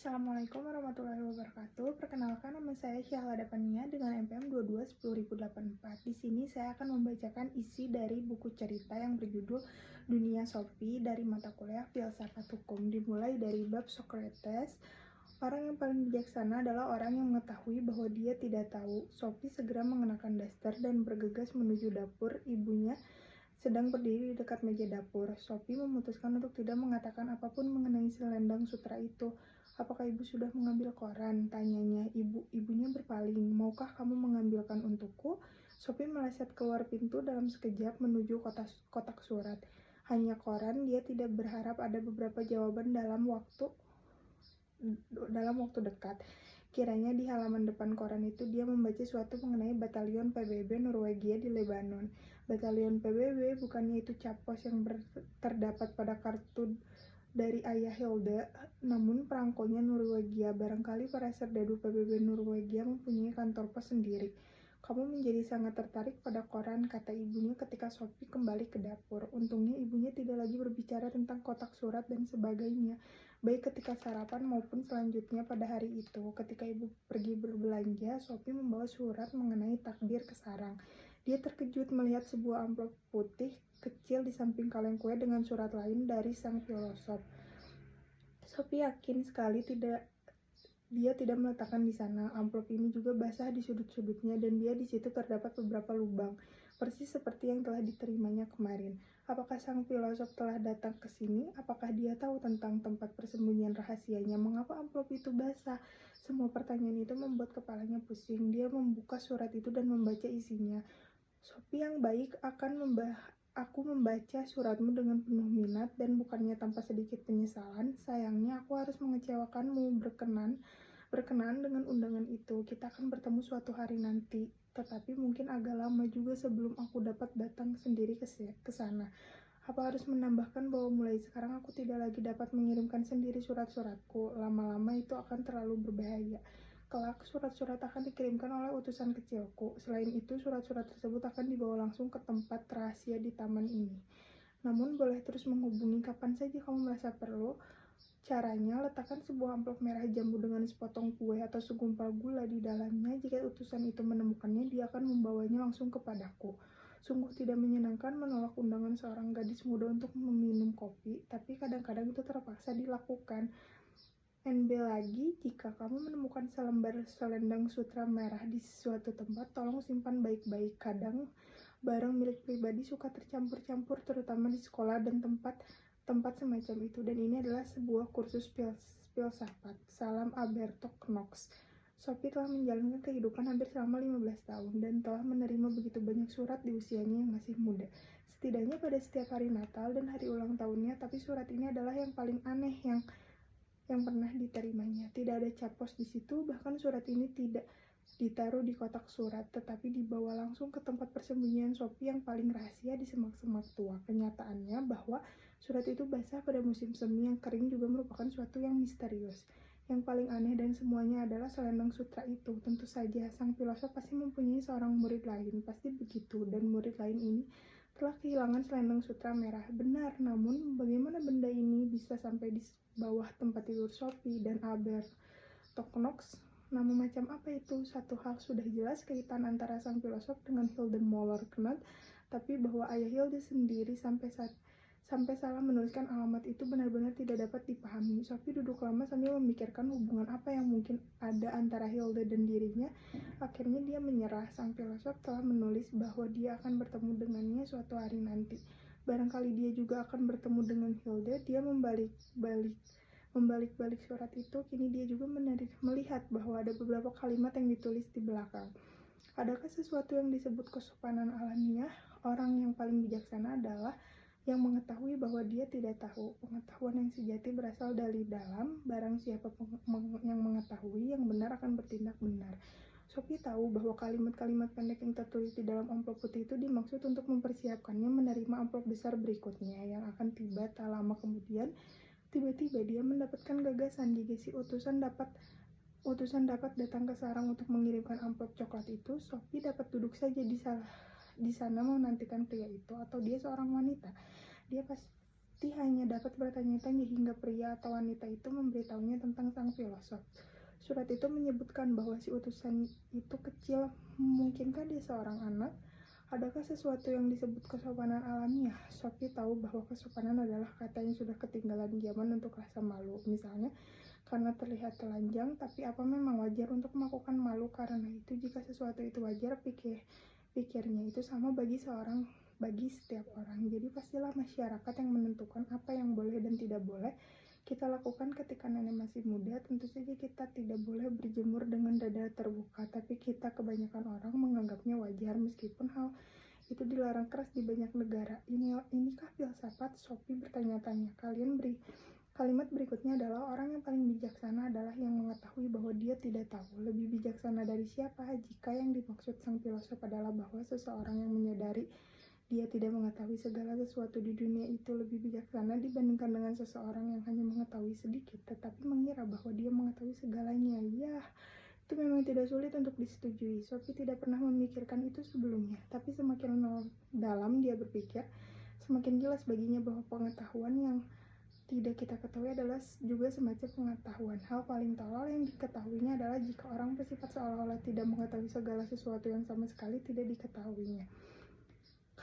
Assalamualaikum warahmatullahi wabarakatuh. Perkenalkan, nama saya Syahlada Pania dengan NPM 22 Di sini saya akan membacakan isi dari buku cerita yang berjudul Dunia Sophie dari mata kuliah Filsafat Hukum. Dimulai dari bab Socrates. Orang yang paling bijaksana adalah orang yang mengetahui bahwa dia tidak tahu. Sophie segera mengenakan daster dan bergegas menuju dapur. Ibunya sedang berdiri di dekat meja dapur. Sophie memutuskan untuk tidak mengatakan apapun mengenai selendang sutra itu. "Apakah ibu sudah mengambil koran?" tanyanya. Ibunya berpaling. "Maukah kamu mengambilkan untukku?" Sophie meleset keluar pintu dalam sekejap menuju kotak surat. Hanya koran, dia tidak berharap ada beberapa jawaban dalam waktu dekat. Kiranya di halaman depan koran itu dia membaca sesuatu mengenai batalion PBB Norwegia di Lebanon. Batalion PBB, bukannya itu capos yang terdapat pada kartu dari ayah Hilda, namun perangkonya Norwegia. Barangkali para serdadu PBB Norwegia mempunyai kantor pos sendiri. "Kamu menjadi sangat tertarik pada koran," kata ibunya ketika Sophie kembali ke dapur. Untungnya ibunya tidak lagi berbicara tentang kotak surat dan sebagainya, baik ketika sarapan maupun selanjutnya pada hari itu. Ketika ibu pergi berbelanja, Sophie membawa surat mengenai takdir ke sarang. Dia terkejut melihat sebuah amplop putih kecil di samping kaleng kue dengan surat lain dari sang filosof. Sophie yakin sekali dia tidak meletakkan di sana. Amplop ini juga basah di sudut-sudutnya dan di situ terdapat beberapa lubang, persis seperti yang telah diterimanya kemarin. Apakah sang filosof telah datang ke sini? Apakah dia tahu tentang tempat persembunyian rahasianya? Mengapa amplop itu basah? Semua pertanyaan itu membuat kepalanya pusing. Dia membuka surat itu dan membaca isinya. "Sophie yang baik, aku membaca suratmu dengan penuh minat dan bukannya tanpa sedikit penyesalan. Sayangnya aku harus mengecewakanmu. Berkenaan dengan undangan itu, kita akan bertemu suatu hari nanti, tetapi mungkin agak lama juga sebelum aku dapat datang sendiri ke sana. Apa harus menambahkan bahwa mulai sekarang aku tidak lagi dapat mengirimkan sendiri surat-suratku. Lama-lama itu akan terlalu berbahaya. Kelak, surat-surat akan dikirimkan oleh utusan kecilku. Selain itu, surat-surat tersebut akan dibawa langsung ke tempat rahasia di taman ini. Namun, boleh terus menghubungi kapan saja kamu merasa perlu. Caranya, letakkan sebuah amplop merah jambu dengan sepotong kue atau segumpal gula di dalamnya. Jika utusan itu menemukannya, dia akan membawanya langsung kepadaku." Sungguh tidak menyenangkan menolak undangan seorang gadis muda untuk meminum kopi, tapi kadang-kadang itu terpaksa dilakukan. "NB lagi, jika kamu menemukan selembar selendang sutra merah di suatu tempat, tolong simpan baik-baik. Kadang barang milik pribadi suka tercampur-campur, terutama di sekolah dan tempat semacam itu, dan ini adalah sebuah kursus filsafat. Salam, Alberto Knox." Sophie telah menjalankan kehidupan hampir selama 15 tahun dan telah menerima begitu banyak surat di usianya yang masih muda. Setidaknya pada setiap hari Natal dan hari ulang tahunnya, tapi surat ini adalah yang paling aneh yang pernah diterimanya. Tidak ada capos di situ, bahkan surat ini tidak ditaruh di kotak surat, tetapi dibawa langsung ke tempat persembunyian Sophie yang paling rahasia di semak-semak tua. Kenyataannya bahwa surat itu basah pada musim semi yang kering juga merupakan suatu yang misterius. Yang paling aneh dan semuanya adalah selendang sutra itu. Tentu saja, sang filosof pasti mempunyai seorang murid lain, pasti begitu, dan murid lain ini telah kehilangan selendang sutra merah. Benar, namun bagaimana benda ini bisa sampai di bawah tempat tidur Sophie dan Albert Knox? Nama macam apa itu? Satu hal sudah jelas, kaitan antara sang filosof dengan Hilde Moller Knut, tapi bahwa ayah Hilde sendiri sampai salah menuliskan alamat itu benar-benar tidak dapat dipahami. Sophie duduk lama sambil memikirkan hubungan apa yang mungkin ada antara Hilde dan dirinya. Akhirnya dia menyerah. Sang filosof telah menulis bahwa dia akan bertemu dengannya suatu hari nanti. Barangkali dia juga akan bertemu dengan Hilde. Dia membalik-balik surat itu. Kini dia juga melihat bahwa ada beberapa kalimat yang ditulis di belakang. Adakah sesuatu yang disebut kesopanan alamiah? Orang yang paling bijaksana adalah yang mengetahui bahwa dia tidak tahu. Pengetahuan yang sejati berasal dari dalam. Barang siapa yang mengetahui yang benar akan bertindak benar. Sophie tahu bahwa kalimat-kalimat pendek yang tertulis di dalam amplop putih itu dimaksud untuk mempersiapkannya menerima amplop besar berikutnya yang akan tiba tak lama kemudian. Tiba-tiba dia mendapatkan gagasan. Jika si utusan dapat datang ke sarang untuk mengirimkan amplop coklat itu, Sophie dapat duduk saja di sana menantikan pria itu, atau dia seorang wanita. Dia pasti Sakti hanya dapat bertanya-tanya hingga pria atau wanita itu memberitahunya tentang sang filosof. Surat itu menyebutkan bahwa si utusan itu kecil. Mungkinkah dia seorang anak? Adakah sesuatu yang disebut kesopanan alamiah? Sophie tahu bahwa kesopanan adalah kata yang sudah ketinggalan zaman untuk rasa malu. Misalnya, karena terlihat telanjang, tapi apa memang wajar untuk melakukan malu karena itu? Jika sesuatu itu wajar, pikirnya itu sama bagi setiap orang. Jadi pastilah masyarakat yang menentukan apa yang boleh dan tidak boleh kita lakukan. Ketika nenek masih muda, tentu saja kita tidak boleh berjemur dengan dada terbuka, tapi kita kebanyakan orang menganggapnya wajar meskipun hal itu dilarang keras di banyak negara. Inikah filsafat? Sophie bertanya-tanya. Kalimat berikutnya adalah orang yang paling bijaksana adalah yang mengetahui bahwa dia tidak tahu. Lebih bijaksana dari siapa? Jika yang dimaksud sang filosof adalah bahwa seseorang yang menyadari dia tidak mengetahui segala sesuatu di dunia itu lebih bijaksana dibandingkan dengan seseorang yang hanya mengetahui sedikit, tetapi mengira bahwa dia mengetahui segalanya. Ya, itu memang tidak sulit untuk disetujui. Sophie tidak pernah memikirkan itu sebelumnya, tapi semakin dalam dia berpikir, semakin jelas baginya bahwa pengetahuan yang tidak kita ketahui adalah juga semacam pengetahuan. Hal paling tolol yang diketahuinya adalah jika orang bersifat seolah-olah tidak mengetahui segala sesuatu yang sama sekali tidak diketahuinya.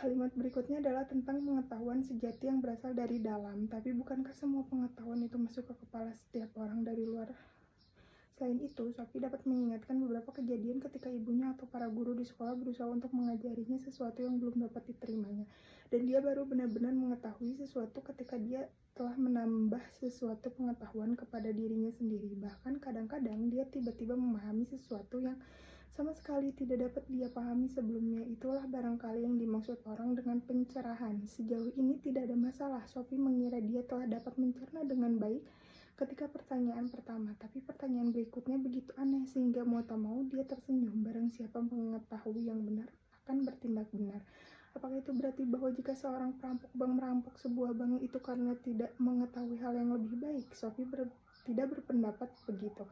Kalimat berikutnya adalah tentang pengetahuan sejati yang berasal dari dalam, tapi bukankah semua pengetahuan itu masuk ke kepala setiap orang dari luar? Selain itu, Sophie dapat mengingatkan beberapa kejadian ketika ibunya atau para guru di sekolah berusaha untuk mengajarinya sesuatu yang belum dapat diterimanya. Dan dia baru benar-benar mengetahui sesuatu ketika dia telah menambah sesuatu pengetahuan kepada dirinya sendiri. Bahkan kadang-kadang dia tiba-tiba memahami sesuatu yang sama sekali tidak dapat dia pahami sebelumnya. Itulah barangkali yang dimaksud orang dengan pencerahan. Sejauh ini tidak ada masalah. Sophie mengira dia telah dapat mencerna dengan baik ketika pertanyaan pertama, tapi pertanyaan berikutnya begitu aneh sehingga mau tak mau dia tersenyum. Barang siapa mengetahui yang benar akan bertindak benar. Apakah itu berarti bahwa jika seorang perampok bank merampok sebuah bank itu karena tidak mengetahui hal yang lebih baik? Sophie tidak berpendapat begitu.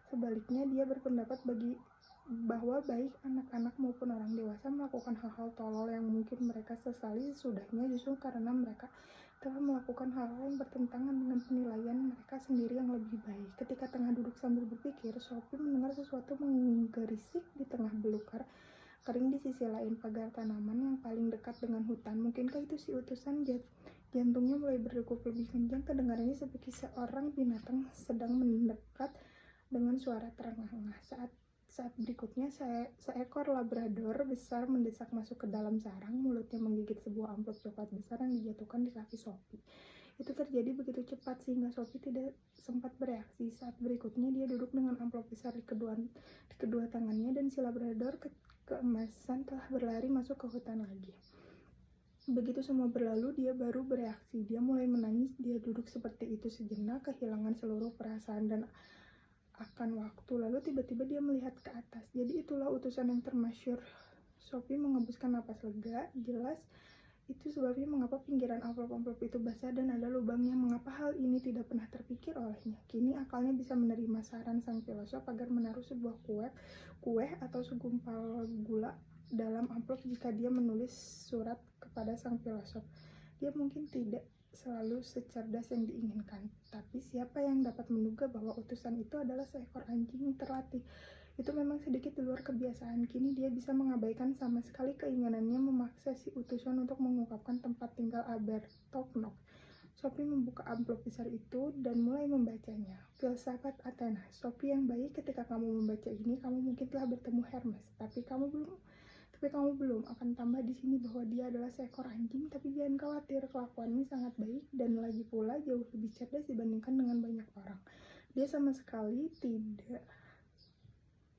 Sebaliknya, dia berpendapat bahwa baik anak-anak maupun orang dewasa melakukan hal-hal tolol yang mungkin mereka sesali sesudahnya justru karena mereka telah melakukan hal-hal yang bertentangan dengan penilaian mereka sendiri yang lebih baik. Ketika tengah duduk sambil berpikir, Sophie mendengar sesuatu menggerisik di tengah belukar kering di sisi lain pagar tanaman yang paling dekat dengan hutan. Mungkinkah itu si utusan? Jantungnya mulai berdegup lebih kencang, kedengarannya seperti seorang binatang sedang mendekat dengan suara terengah-engah. Saat berikutnya, seekor labrador besar mendesak masuk ke dalam sarang, mulutnya menggigit sebuah amplop coklat besar yang dijatuhkan di kaki Sophie. Itu terjadi begitu cepat sehingga Sophie tidak sempat bereaksi. Saat berikutnya, dia duduk dengan amplop besar di kedua tangannya dan si labrador keemasan telah berlari masuk ke hutan lagi. Begitu semua berlalu, dia baru bereaksi. Dia mulai menangis. Dia duduk seperti itu sejenak, kehilangan seluruh perasaan dan akan waktu. Lalu tiba-tiba dia melihat ke atas. Jadi itulah utusan yang termasyhur. Sophie menghembuskan napas lega. Jelas itu sebabnya mengapa pinggiran amplop-amplop itu basah dan ada lubangnya. Mengapa hal ini tidak pernah terpikir olehnya? Kini akalnya bisa menerima saran sang filosof agar menaruh sebuah kue atau segumpal gula dalam amplop jika dia menulis surat kepada sang filosof. Dia mungkin tidak selalu secerdas yang diinginkan, tapi siapa yang dapat menduga bahwa utusan itu adalah seekor anjing yang terlatih? Itu memang sedikit di luar kebiasaan. Kini dia bisa mengabaikan sama sekali keinginannya memaksa si utusan untuk mengungkapkan tempat tinggal Abertognok. Sophie membuka amplop besar itu dan mulai membacanya. Filsafat Athena. Sophie yang baik, ketika kamu membaca ini, kamu mungkin telah bertemu Hermes, tapi kamu belum akan tambah di sini bahwa dia adalah seekor anjing. Tapi jangan khawatir, kelakuannya sangat baik dan lagi pula jauh lebih cerdas dibandingkan dengan banyak orang. Dia sama sekali tidak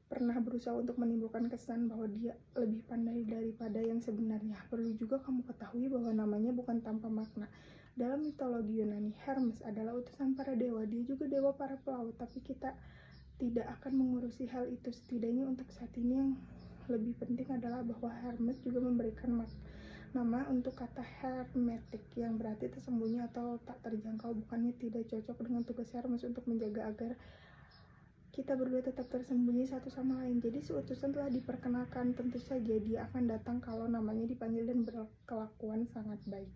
pernah berusaha untuk menimbulkan kesan bahwa dia lebih pandai daripada yang sebenarnya. Perlu juga kamu ketahui bahwa namanya bukan tanpa makna. Dalam mitologi Yunani, Hermes adalah utusan para dewa. Dia juga dewa para pelaut, tapi kita tidak akan mengurusi hal itu. Setidaknya untuk saat ini yang lebih penting adalah bahwa Hermes juga memberikan nama untuk kata hermetik yang berarti tersembunyi atau tak terjangkau. Bukannya tidak cocok dengan tugas Hermes untuk menjaga agar kita berdua tetap tersembunyi satu sama lain. Jadi si utusan telah diperkenalkan. Tentu saja dia akan datang kalau namanya dipanggil dan berkelakuan sangat baik.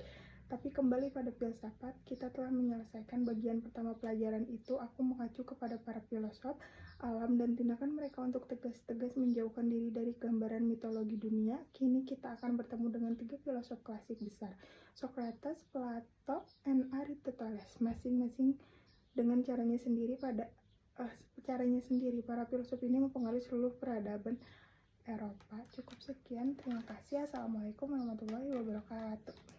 Tapi kembali pada filsafat, kita telah menyelesaikan bagian pertama pelajaran itu. Aku mengacu kepada para filosof alam dan tindakan mereka untuk tegas-tegas menjauhkan diri dari gambaran mitologi dunia. Kini kita akan bertemu dengan 3 filosof klasik besar, Socrates, Plato, dan Aristoteles, masing-masing dengan caranya sendiri. Para filosof ini mempengaruhi seluruh peradaban Eropa. Cukup sekian, terima kasih. Assalamualaikum warahmatullahi wabarakatuh.